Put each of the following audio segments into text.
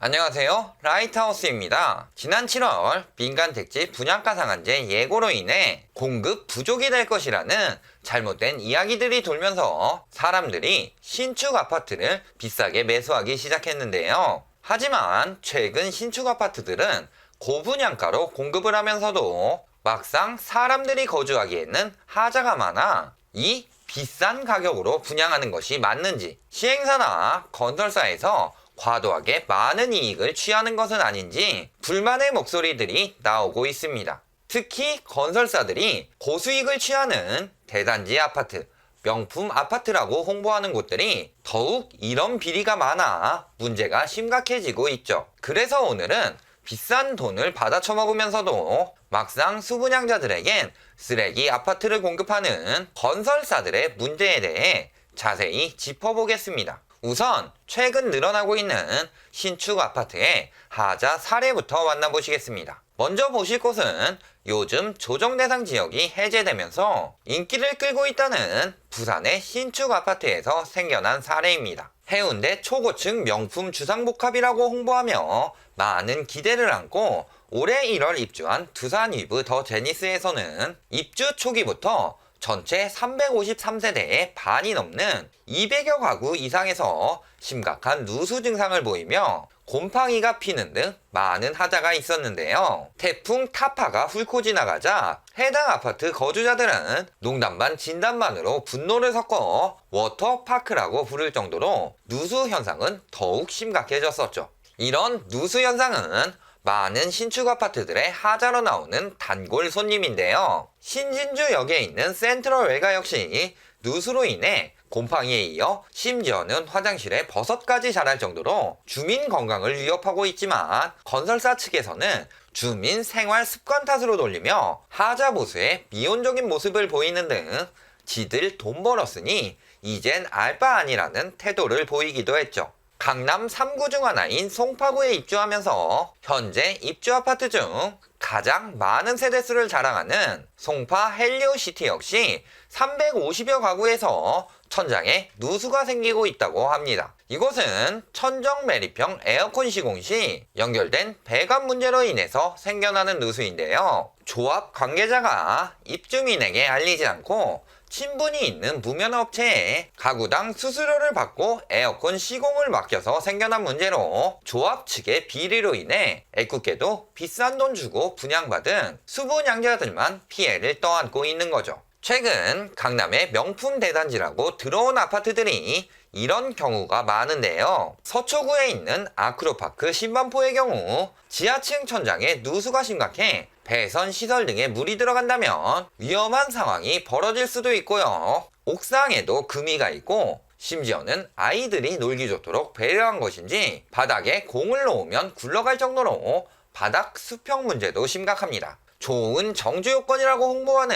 안녕하세요. 라이트하우스입니다. 지난 7월 민간 택지 분양가 상한제 예고로 인해 공급 부족이 될 것이라는 잘못된 이야기들이 돌면서 사람들이 신축 아파트를 비싸게 매수하기 시작했는데요. 하지만 최근 신축 아파트들은 고분양가로 공급을 하면서도 막상 사람들이 거주하기에는 하자가 많아 이 비싼 가격으로 분양하는 것이 맞는지, 시행사나 건설사에서 과도하게 많은 이익을 취하는 것은 아닌지 불만의 목소리들이 나오고 있습니다. 특히 건설사들이 고수익을 취하는 대단지 아파트, 명품 아파트라고 홍보하는 곳들이 더욱 이런 비리가 많아 문제가 심각해지고 있죠. 그래서 오늘은 비싼 돈을 받아 처먹으면서도 막상 수분양자들에겐 쓰레기 아파트를 공급하는 건설사들의 문제에 대해 자세히 짚어보겠습니다. 우선 최근 늘어나고 있는 신축 아파트의 하자 사례부터 만나보시겠습니다. 먼저 보실 곳은 요즘 조정 대상 지역이 해제되면서 인기를 끌고 있다는 부산의 신축 아파트에서 생겨난 사례입니다. 해운대 초고층 명품 주상복합이라고 홍보하며 많은 기대를 안고 올해 1월 입주한 두산 위브 더 제니스에서는 입주 초기부터 전체 353세대의 반이 넘는 200여 가구 이상에서 심각한 누수 증상을 보이며 곰팡이가 피는 등 많은 하자가 있었는데요. 태풍 타파가 훑고 지나가자 해당 아파트 거주자들은 농담 반 진담 반으로 분노를 섞어 워터파크라고 부를 정도로 누수 현상은 더욱 심각해졌었죠. 이런 누수 현상은 많은 신축 아파트들의 하자로 나오는 단골 손님인데요. 신진주역에 있는 센트럴 외가 역시 누수로 인해 곰팡이에 이어 심지어는 화장실에 버섯까지 자랄 정도로 주민 건강을 위협하고 있지만 건설사 측에서는 주민 생활 습관 탓으로 돌리며 하자 보수에 미온적인 모습을 보이는 등 지들 돈 벌었으니 이젠 알 바 아니라는 태도를 보이기도 했죠. 강남 3구 중 하나인 송파구에 입주하면서 현재 입주 아파트 중 가장 많은 세대수를 자랑하는 송파 헬리오시티 역시 350여 가구에서 천장에 누수가 생기고 있다고 합니다. 이곳은 천정 매립형 에어컨 시공 시 연결된 배관 문제로 인해서 생겨나는 누수인데요. 조합 관계자가 입주민에게 알리지 않고 친분이 있는 무면 업체에 가구당 수수료를 받고 에어컨 시공을 맡겨서 생겨난 문제로 조합 측의 비리로 인해 애꿎게도 비싼 돈 주고 분양받은 수분양자들만 피해를 떠안고 있는 거죠. 최근 강남의 명품 대단지라고 들어온 아파트들이 이런 경우가 많은데요. 서초구에 있는 아크로파크 신반포의 경우 지하층 천장에 누수가 심각해 배선 시설 등에 물이 들어간다면 위험한 상황이 벌어질 수도 있고요. 옥상에도 금이가 있고 심지어는 아이들이 놀기 좋도록 배려한 것인지 바닥에 공을 놓으면 굴러갈 정도로 바닥 수평 문제도 심각합니다. 좋은 정주 요건이라고 홍보하는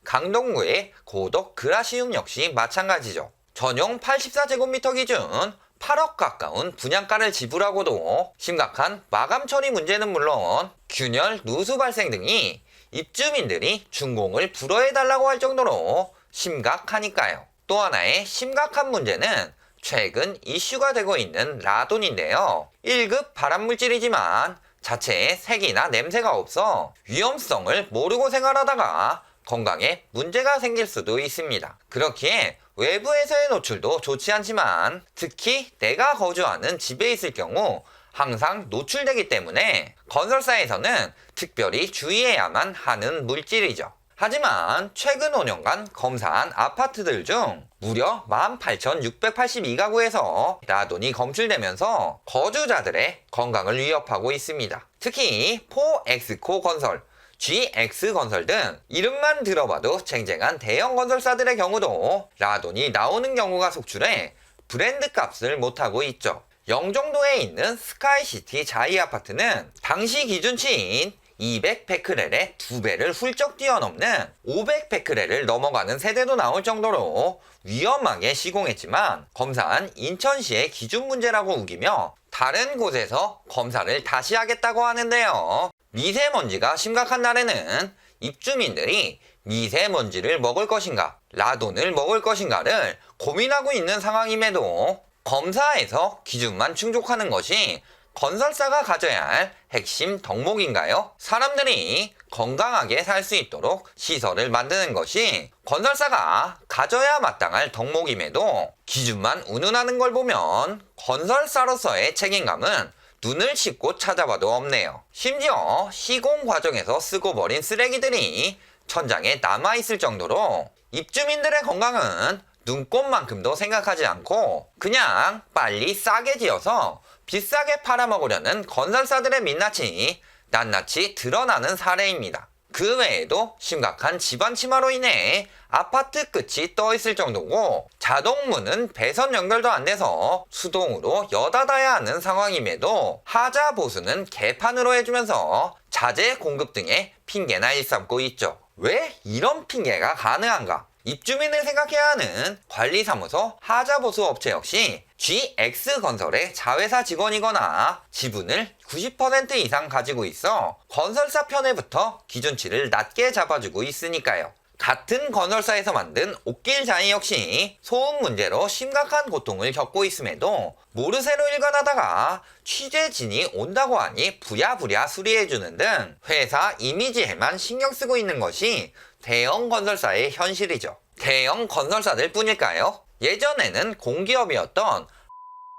강동구의 고덕 그라시움 역시 마찬가지죠. 전용 84제곱미터 기준 8억 가까운 분양가를 지불하고도 심각한 마감 처리 문제는 물론 균열 누수 발생 등이 입주민들이 준공을 불허해달라고 할 정도로 심각하니까요. 또 하나의 심각한 문제는 최근 이슈가 되고 있는 라돈인데요. 1급 발암물질이지만 자체에 색이나 냄새가 없어 위험성을 모르고 생활하다가 건강에 문제가 생길 수도 있습니다. 그렇기에 외부에서의 노출도 좋지 않지만 특히 내가 거주하는 집에 있을 경우 항상 노출되기 때문에 건설사에서는 특별히 주의해야만 하는 물질이죠. 하지만 최근 5년간 검사한 아파트들 중 무려 18,682가구에서 라돈이 검출되면서 거주자들의 건강을 위협하고 있습니다. 특히 포엑스코 건설, GX건설 등 이름만 들어봐도 쟁쟁한 대형 건설사들의 경우도 라돈이 나오는 경우가 속출해 브랜드 값을 못하고 있죠. 영종도에 있는 스카이시티 자이 아파트는 당시 기준치인 200베크렐의 2배를 훌쩍 뛰어넘는 500베크렐을 넘어가는 세대도 나올 정도로 위험하게 시공했지만 검사한 인천시의 기준 문제라고 우기며 다른 곳에서 검사를 다시 하겠다고 하는데요. 미세먼지가 심각한 날에는 입주민들이 미세먼지를 먹을 것인가, 라돈을 먹을 것인가를 고민하고 있는 상황임에도 검사에서 기준만 충족하는 것이 건설사가 가져야 할 핵심 덕목인가요? 사람들이 건강하게 살 수 있도록 시설을 만드는 것이 건설사가 가져야 마땅할 덕목임에도 기준만 운운하는 걸 보면 건설사로서의 책임감은 눈을 씻고 찾아봐도 없네요. 심지어 시공 과정에서 쓰고 버린 쓰레기들이 천장에 남아있을 정도로 입주민들의 건강은 눈꼽만큼도 생각하지 않고 그냥 빨리 싸게 지어서 비싸게 팔아먹으려는 건설사들의 민낯이 낱낱이 드러나는 사례입니다. 그 외에도 심각한 집안 침하로 인해 아파트 끝이 떠있을 정도고 자동문은 배선 연결도 안 돼서 수동으로 여닫아야 하는 상황임에도 하자 보수는 개판으로 해주면서 자재 공급 등의 핑계나 일삼고 있죠. 왜 이런 핑계가 가능한가? 입주민을 생각해야 하는 관리사무소 하자보수 업체 역시 GX건설의 자회사 직원이거나 지분을 90% 이상 가지고 있어 건설사 편에부터 기준치를 낮게 잡아주고 있으니까요. 같은 건설사에서 만든 옥길 자이 역시 소음 문제로 심각한 고통을 겪고 있음에도 모르쇠로 일관하다가 취재진이 온다고 하니 부랴부랴 수리해주는 등 회사 이미지에만 신경 쓰고 있는 것이 대형 건설사의 현실이죠. 대형 건설사들 뿐일까요? 예전에는 공기업이었던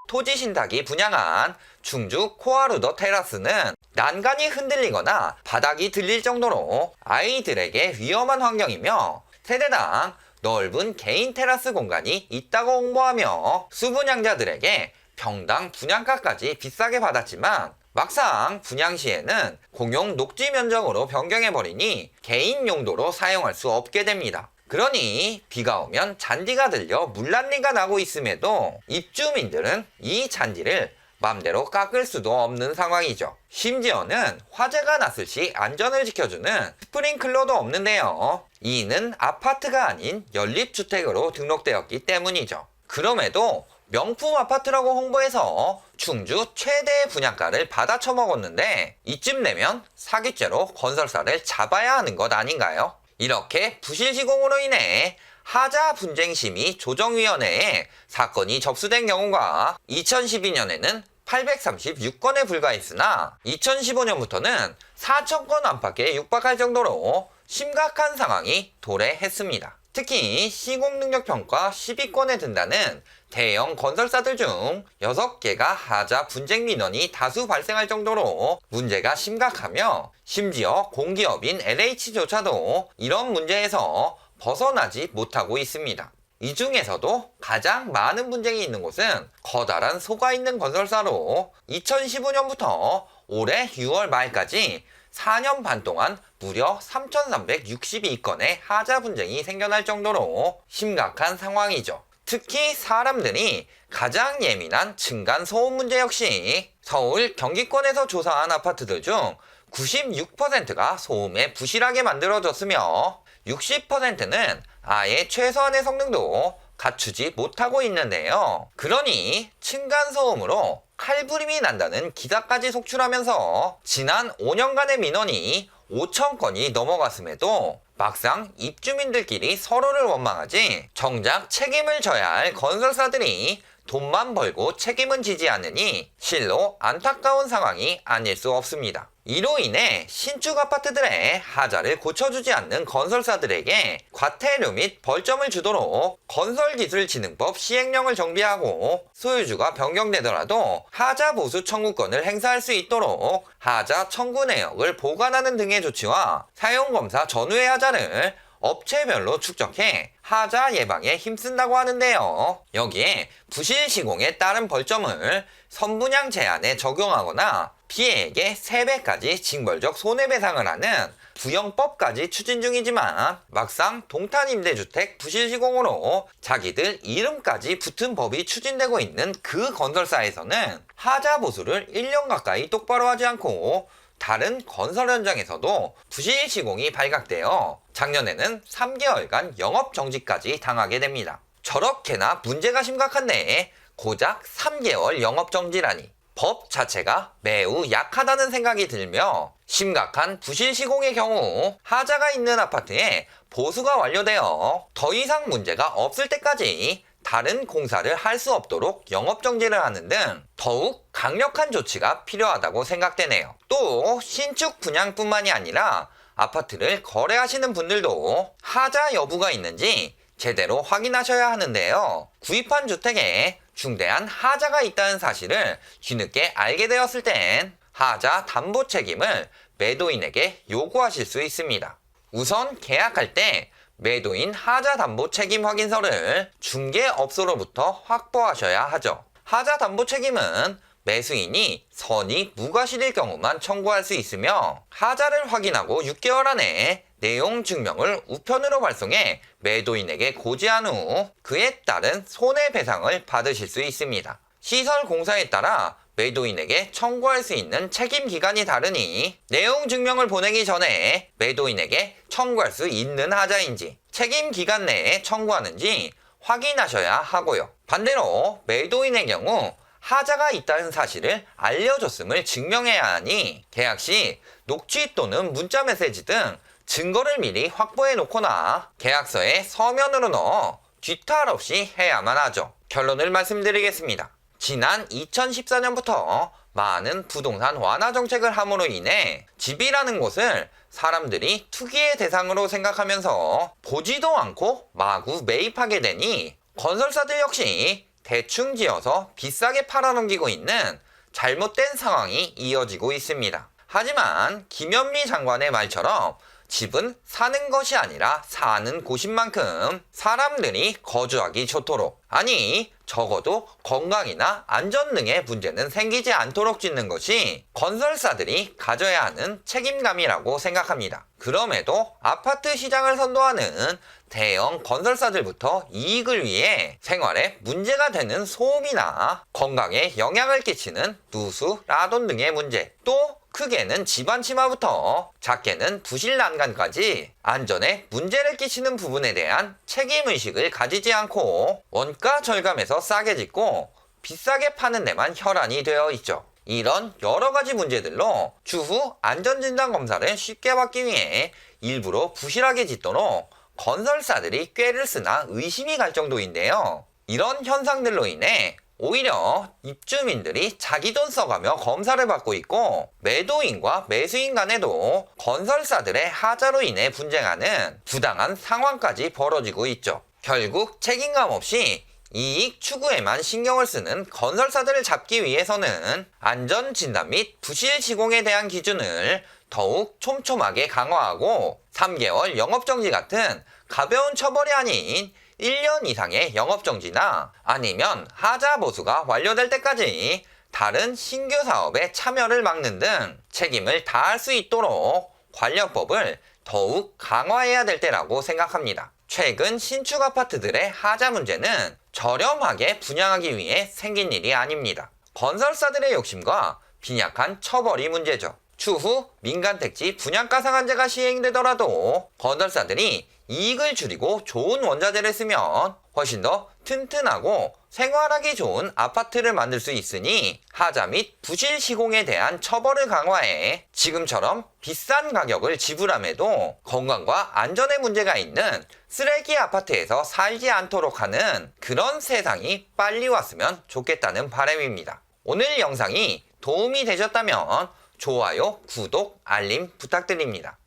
토지신탁이 분양한 충주 코아루더 테라스는 난간이 흔들리거나 바닥이 들릴 정도로 아이들에게 위험한 환경이며 세대당 넓은 개인 테라스 공간이 있다고 홍보하며 수분양자들에게 평당 분양가까지 비싸게 받았지만 막상 분양 시에는 공용 녹지 면적으로 변경해버리니 개인 용도로 사용할 수 없게 됩니다. 그러니 비가 오면 잔디가 들려 물난리가 나고 있음에도 입주민들은 이 잔디를 맘대로 깎을 수도 없는 상황이죠. 심지어는 화재가 났을 시 안전을 지켜주는 스프링클러도 없는데요. 이는 아파트가 아닌 연립주택으로 등록되었기 때문이죠. 그럼에도 명품 아파트라고 홍보해서 충주 최대의 분양가를 받아 처먹었는데 이쯤 되면 사기죄로 건설사를 잡아야 하는 것 아닌가요? 이렇게 부실 시공으로 인해 하자 분쟁심의 조정위원회에 사건이 접수된 경우가 2012년에는 836건에 불과했으나 2015년부터는 4,000건 안팎에 육박할 정도로 심각한 상황이 도래했습니다. 특히 시공능력평가 10위권에 든다는 대형 건설사들 중 6개가 하자 분쟁 민원이 다수 발생할 정도로 문제가 심각하며 심지어 공기업인 LH조차도 이런 문제에서 벗어나지 못하고 있습니다. 이 중에서도 가장 많은 분쟁이 있는 곳은 커다란 소가 있는 건설사로 2015년부터 올해 6월 말까지 4년 반 동안 무려 3,362건의 하자 분쟁이 생겨날 정도로 심각한 상황이죠. 특히 사람들이 가장 예민한 층간 소음 문제 역시 서울 경기권에서 조사한 아파트들 중 96%가 소음에 부실하게 만들어졌으며 60%는 아예 최소한의 성능도 갖추지 못하고 있는데요. 그러니 층간소음으로 칼부림이 난다는 기사까지 속출하면서 지난 5년간의 민원이 5,000건이 넘어갔음에도 막상 입주민들끼리 서로를 원망하지 정작 책임을 져야 할 건설사들이 돈만 벌고 책임은 지지 않으니 실로 안타까운 상황이 아닐 수 없습니다. 이로 인해 신축 아파트들의 하자를 고쳐주지 않는 건설사들에게 과태료 및 벌점을 주도록 건설기술진흥법 시행령을 정비하고 소유주가 변경되더라도 하자 보수 청구권을 행사할 수 있도록 하자 청구 내역을 보관하는 등의 조치와 사용검사 전후의 하자를 업체별로 축적해 하자 예방에 힘쓴다고 하는데요. 여기에 부실 시공에 따른 벌점을 선분양 제한에 적용하거나 피해액의 3배까지 징벌적 손해배상을 하는 부영법까지 추진 중이지만 막상 동탄임대주택 부실 시공으로 자기들 이름까지 붙은 법이 추진되고 있는 그 건설사에서는 하자 보수를 1년 가까이 똑바로 하지 않고 다른 건설 현장에서도 부실 시공이 발각되어 작년에는 3개월간 영업 정지까지 당하게 됩니다. 저렇게나 문제가 심각한데 고작 3개월 영업 정지라니 법 자체가 매우 약하다는 생각이 들며 심각한 부실 시공의 경우 하자가 있는 아파트에 보수가 완료되어 더 이상 문제가 없을 때까지 다른 공사를 할 수 없도록 영업정지를 하는 등 더욱 강력한 조치가 필요하다고 생각되네요. 또 신축 분양뿐만이 아니라 아파트를 거래하시는 분들도 하자 여부가 있는지 제대로 확인하셔야 하는데요. 구입한 주택에 중대한 하자가 있다는 사실을 뒤늦게 알게 되었을 땐 하자 담보 책임을 매도인에게 요구하실 수 있습니다. 우선 계약할 때 매도인 하자 담보 책임 확인서를 중개업소로부터 확보하셔야 하죠. 하자 담보 책임은 매수인이 선의 무과실일 경우만 청구할 수 있으며 하자를 확인하고 6개월 안에 내용 증명을 우편으로 발송해 매도인에게 고지한 후 그에 따른 손해배상을 받으실 수 있습니다. 시설 공사에 따라 매도인에게 청구할 수 있는 책임 기간이 다르니 내용 증명을 보내기 전에 매도인에게 청구할 수 있는 하자인지 책임 기간 내에 청구하는지 확인하셔야 하고요. 반대로 매도인의 경우 하자가 있다는 사실을 알려줬음을 증명해야 하니 계약 시 녹취 또는 문자 메시지 등 증거를 미리 확보해 놓거나 계약서에 서면으로 넣어 뒤탈 없이 해야만 하죠. 결론을 말씀드리겠습니다. 지난 2014년부터 많은 부동산 완화 정책을 함으로 인해 집이라는 곳을 사람들이 투기의 대상으로 생각하면서 보지도 않고 마구 매입하게 되니 건설사들 역시 대충 지어서 비싸게 팔아넘기고 있는 잘못된 상황이 이어지고 있습니다. 하지만 김현미 장관의 말처럼 집은 사는 것이 아니라 사는 곳인 만큼 사람들이 거주하기 좋도록, 아니 적어도 건강이나 안전 등의 문제는 생기지 않도록 짓는 것이 건설사들이 가져야 하는 책임감이라고 생각합니다. 그럼에도 아파트 시장을 선도하는 대형 건설사들부터 이익을 위해 생활에 문제가 되는 소음이나 건강에 영향을 끼치는 누수, 라돈 등의 문제, 또 크게는 집안 침하부터 작게는 부실 난간까지 안전에 문제를 끼치는 부분에 대한 책임의식을 가지지 않고 원가 절감해서 싸게 짓고 비싸게 파는 데만 혈안이 되어 있죠. 이런 여러 가지 문제들로 추후 안전진단 검사를 쉽게 받기 위해 일부러 부실하게 짓도록 건설사들이 꾀를 쓰나 의심이 갈 정도인데요. 이런 현상들로 인해 오히려 입주민들이 자기 돈 써가며 검사를 받고 있고 매도인과 매수인 간에도 건설사들의 하자로 인해 분쟁하는 부당한 상황까지 벌어지고 있죠. 결국 책임감 없이 이익 추구에만 신경을 쓰는 건설사들을 잡기 위해서는 안전진단 및 부실 시공에 대한 기준을 더욱 촘촘하게 강화하고 3개월 영업정지 같은 가벼운 처벌이 아닌 1년 이상의 영업정지나 아니면 하자 보수가 완료될 때까지 다른 신규 사업에 참여를 막는 등 책임을 다할 수 있도록 관련법을 더욱 강화해야 될 때라고 생각합니다. 최근 신축 아파트들의 하자 문제는 저렴하게 분양하기 위해 생긴 일이 아닙니다. 건설사들의 욕심과 빈약한 처벌이 문제죠. 추후 민간택지 분양가 상한제가 시행되더라도 건설사들이 이익을 줄이고 좋은 원자재를 쓰면 훨씬 더 튼튼하고 생활하기 좋은 아파트를 만들 수 있으니 하자 및 부실 시공에 대한 처벌을 강화해 지금처럼 비싼 가격을 지불함에도 건강과 안전에 문제가 있는 쓰레기 아파트에서 살지 않도록 하는 그런 세상이 빨리 왔으면 좋겠다는 바람입니다. 오늘 영상이 도움이 되셨다면 좋아요, 구독, 알림 부탁드립니다.